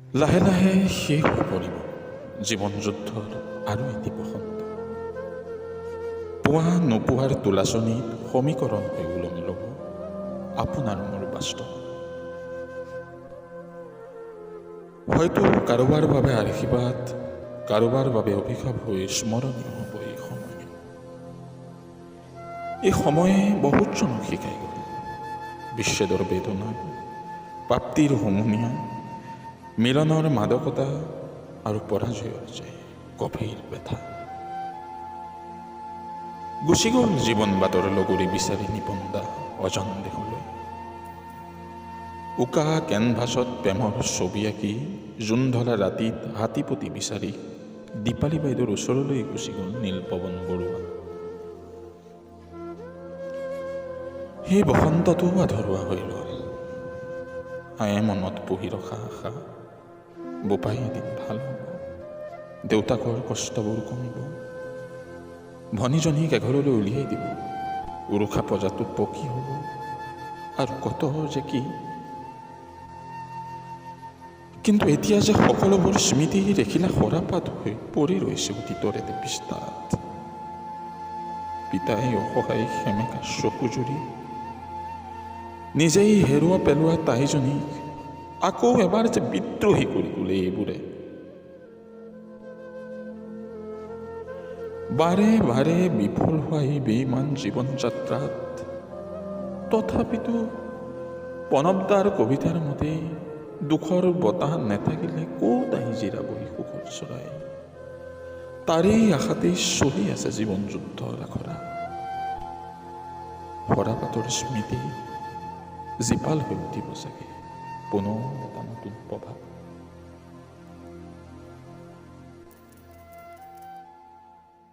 লাহে লাহে শেষ হৈ পৰিব জীৱন যুদ্ধৰ আৰু এটি বসন্ত। পোৱা নোপোৱাৰ তোলাচনীত সমীকৰণ হৈ ওলমি ল'ব আপোনাৰ মোৰ বাস্তৱ। হয়তো কাৰোবাৰ বাবে আশীৰ্বাদ, কাৰোবাৰ বাবে অভিশাপ হৈ স্মৰণীয় হ'ব এই সময়। এই সময়ে বহুতজনক শিকাই গ'ল বিচ্ছেদৰ বেদনা, প্ৰাপ্তিৰ হুমুনিয়া, মিলনৰ মাদকতা আৰু পৰাজয়ৰ যে গভীৰ ব্যথা। গুচি গ'ল জীৱন বাটৰ লগৰী বিচাৰি নিপন্দা অজন দেশলৈ। উকা কেনভাছত প্ৰেমৰ ছবি আঁকি জোনধৰা ৰাতিত হাতীপতি বিচাৰি দীপালী বাইদেউৰ ওচৰলৈ গুচি গ'ল নীলপৱন বৰুৱা। সেই বসন্তটো আধৰুৱা হৈ ৰ'ল। আয়ে মনত পুহি ৰখা আশা, বোপাই এদিন ভাল হ'ব, দেউতাকৰ কষ্টবোৰ কমিব, ভনীজনীক এঘৰলৈ উলিয়াই দিব, উৰুষা পজাটো পকী হ'ব আৰু কত যে কি। কিন্তু এতিয়া যে সকলোবোৰ স্মৃতি ৰেখিলা সৰাপাত হৈ পৰি ৰৈছে অতীতৰ এটি পৃষ্ঠাত। পিতাই অসহায় সেমেকা চকু জুৰি নিজেই হেৰুৱা পেলোৱা তাইজনীক আকৌ এবাৰ যে বিদ্ৰোহী কৰি তোলে এইবোৰে। বাৰে বাৰে বিফল হোৱা এই বেইমান জীৱন যাত্ৰাত তথাপিতো প্ৰণৱদাৰ কবিতাৰ মতে দুখৰ বতাহ নেথাকিলে ক'ত আহি জিৰাব এই সুখৰ চৰাই। তাৰেই আশাতেই চলি আছে জীৱন যুদ্ধৰ আখৰা। সৰাপাতৰ স্মৃতি জীপাল হৈ উঠিব চাগে পুনৰ এটা নতুন